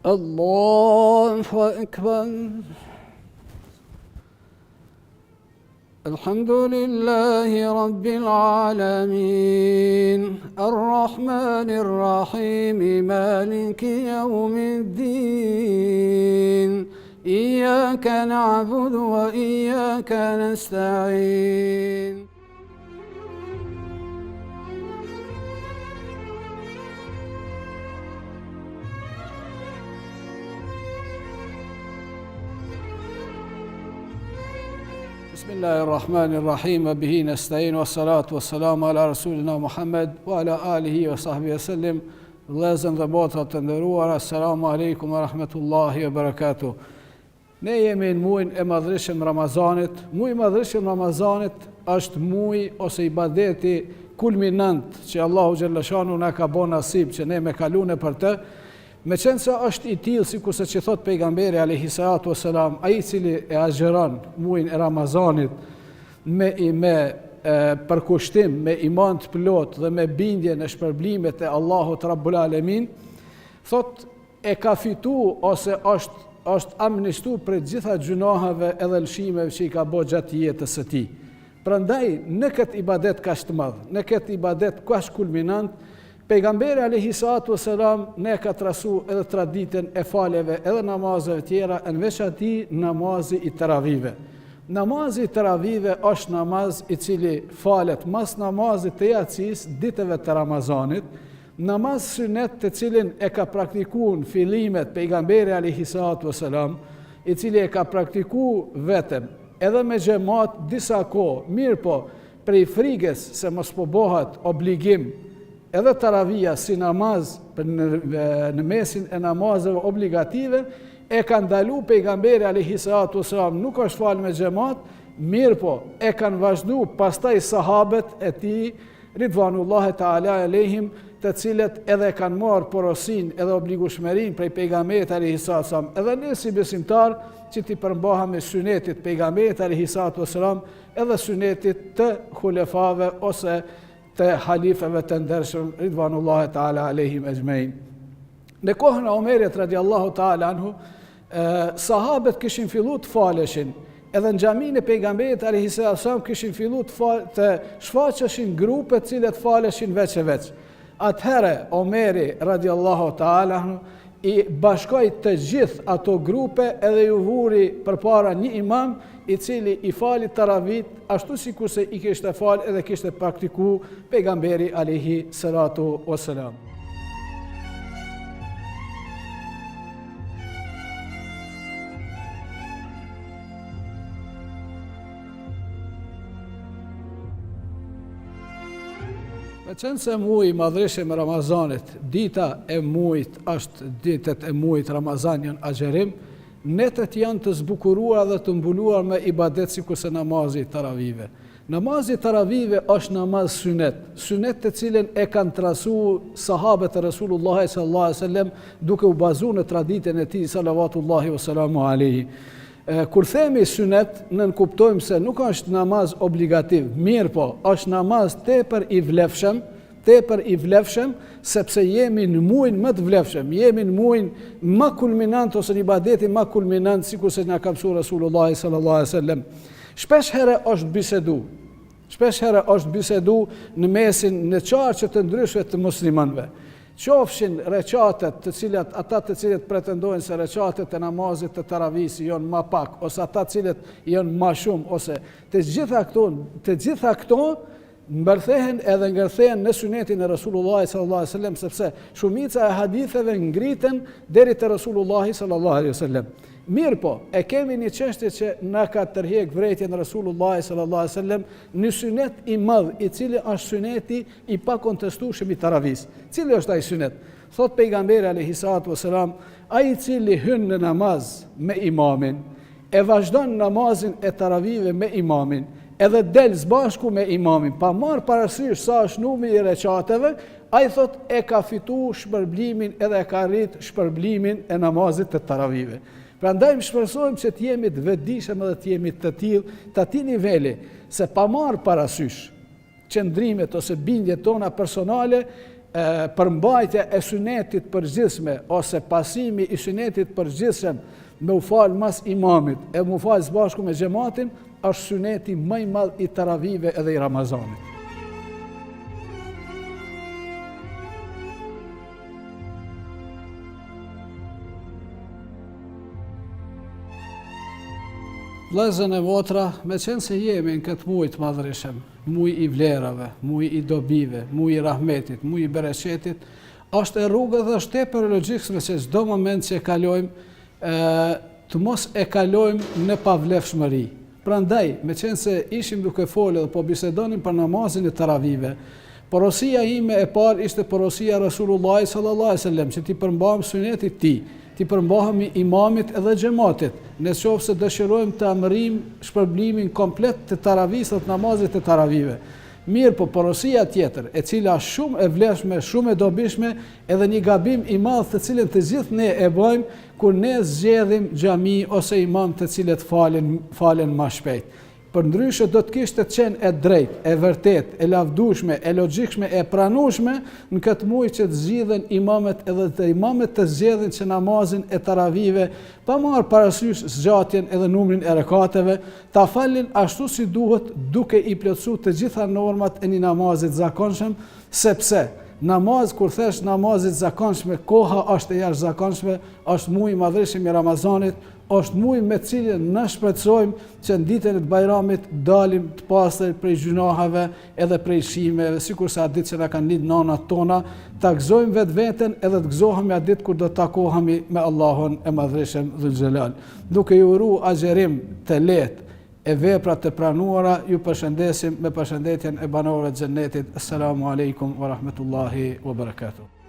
Allahu Akbar. Alhamdulillahi Rabbil Alamin, Ar-Rahmanir Rahim, Maliki Yawmiddin, Iyyaka na'budu wa iyyaka nasta'in. Bismillahirrahmanirrahim, wa bihi nasta'in, wa salatu wa salamu ala rasulina Muhammad wa ala alihi wa sahbihi sallim. Vëllezër dhe motra të nderuara, assalamu alaikum wa rahmatullahi wa barakatuh. Ne jemi në muajin e madhëshëm Ramazanit. Muaji i madhëshëm Ramazanit është muaji ose ibadeti kulminant që Allahu xhalla shanu na ka bën nasib që ne me kalune për të. Meqense është i tillë sikurse që thot pejgamberi alayhi salatu wassalam, ai i cili e agjeron muajin e Ramazanit me përkushtim, me iman të plot dhe me bindje në shpërblimet e Allahut Rabbul Alamin, thot e ka fitu ose është amnistu për gjitha gjunaheve edhe lëshimeve që i ka bërë gjatë jetës së tij. Prandaj në këtë ibadet kaq të madh, në këtë ibadet kaq kulminant, pejgamberi alayhi salatu wassalam ne ka trasu edhe traditën e faleve edhe namazeve tjera, në veçanti namazi i taravive. Namazi i taravive është namaz i cili falet mas namazit të jacis ditëve të Ramazanit, namaz sunet të cilin e ka praktikuar në fillimet pejgamberi alayhi salatu wassalam, i cili e ka praktikuar vetëm edhe me xhamat disa kohë, mirë po prej frikës se mos po bëhet obligim edhe taravia si namaz në mesin e namazeve obligative, e ka ndalu pejgamberi alayhi salatu wassalam, nuk është fal me xhamat, mirë po e kanë vazhdu pastaj sahabët e tij ridvanullahi ta'ala alehim, të cilët edhe kanë marrë porosin edhe obligueshmërinë prej pejgamberit alayhi salatu wassalam, edhe ne si besimtar që ti përmbahemi sunetit pejgamberit alayhi salatu wassalam, edhe sunetit të xulefave ose të halifeve të ndershëm ridvanullahi ta'ala alehim ejmein. Në kohën e Omerit radiallahu ta'ala anhu, sahabët kishin fillu të faleshin, edhe në xhamin e pejgamberit alayhi salatu wassalam kishin fillu të shfaqeshin grupe të cilët faleshin veç e veç. Atëherë Omeri radiallahu ta'ala anhu i bashkoi të gjithë ato grupe edhe ju vuri përpara një imam i cili i fali taravit ashtu sikurse i kishte fal edhe kishte praktiku pejgamberi alayhi salatu wassalam. Meqense muaji i madhëshëm i Ramazanit, dita e muajit është ditët e muajit Ramazan janë agjerim, netët janë të zbukuruar dhe të mbuluar me ibadet sikurse namazi i taravive. Namazi i taravive është namaz sunet të cilën e kanë trasu sahabët e Rasulullahi sallallahu alaihi wasallam duke u bazuar në traditën e tij salawatullahi wassalamu alaihi. Kur themi sunet, nënkuptojmë se nuk është namaz obligativ, mirë po, është namaz tepër i vlefshëm, sepse jemi në muajin më të vlefshëm, jemi në muajin më kulminant ose në ibadetin më kulminant, sikurse na ka mësuar Rasulullahi sallallahu alaihi wasallam. Shpesh herë është bisedu në mesin në qarqe të ndryshme të muslimanëve. Qofshin reqatet të cilët pretendojnë se reqatet e namazit të taravisi janë më pak, ose ata të cilët janë më shumë, ose të gjitha këto mbërthehen edhe ngërthehen në sunetin e Rasulullahi sallallahu alaihi wasallam, sepse shumica e haditheve ngriten deri te Rasulullahi sallallahu alaihi wasallam. Mirë po, e kemi një çështje që na ka tërheq vërejtjen e Rasulullahi sallallahu alaihi wasallam në sunet i madh, i cili është suneti i pakontestueshëm i taravis. Cili është ai sunet? Thot pejgamberi alayhi salatu wasalam, ai i cili hyn në namaz me imamin, e vazhdon namazin e taravive me imamin, edhe del bashku me imamin, pa marrë parasysh sa është numri i recateve, ai thot e ka fitu shpërblimin edhe e ka arrit shpërblimin e namazit të taravive. Prandaj më shpresojmë që të jemi të vetëdijshëm edhe të jemi të tillë, të atij niveli, se pa marrë parasysh qëndrimet ose bindjet tona personale, përmbajtja e sunetit përgjithshme ose pasimi i sunetit përgjithshëm me u falë mas imamit e mu falë së bashku me xhamatin është suneti më i madh i taravive edhe i Ramazanit. Vëllezër e motra, me qenë se jemi në këtë muaj të madhërisëm, muaj i vlerave, muaj i dobive, muaj i rahmetit, muaj i bereqetit, është e rrugë dhe është tepër logjikshme se çdo moment që e kalojmë, të mos e kalojmë në pavlefshmëri. Prandaj, me qenë se ishim duke folë dhe po bisedonim për namazin e taravive, porosia ime e parë ishte porosia Rasulullahi sallallahu alaihi wasallam, që ti përmbajmë sunetit ti, ti përmbahemi imamit edhe xhamatit, nëse dëshirojmë të arrijmë shpërblimin komplet të taravisë dhe të namazit të taravive. Mirë, po porosia tjetër, e cila shumë e vlefshme, shumë e dobishme, edhe një gabim i madh të cilën të gjithë ne e bëjmë kur ne zgjedhim xhami ose imam të cilët falen më shpejt. Përndryshe do të kishte qenë e drejtë, e vërtet, e lavdueshme, e logjikshme, e pranueshme në këtë muaj që të zgjidhen imamet edhe të imamet të zgjedhin që namazin e taravive, pa marrë parasysh zgjatjen edhe numrin e rekateve, ta falin ashtu si duhet duke i plotësuar të gjitha normat e një namazit zakonshëm, sepse namaz, kur thesh namazit zakonshme, koha është e jashtëzakonshme, është muaji i madhëshëm i Ramazanit, është muaj me cilën na shpresojmë që në ditën e të Bajramit dalim të pastër prej gjunaheve edhe prej shimeve, sikurse atë ditë që na kanë lidhur nanat tona, ta gëzojmë vetveten edhe të gëzohemi atë ditë kur do të takohemi me Allahun e Madhreshëm Dhul Xhelal. Duke ju uruar agjerim të lehtë e vepra të pranuara, ju përshëndesim me përshëndetjen e banorëve të xhennetit. Assalamu alaikum wa rahmatullahi wa barakatuh.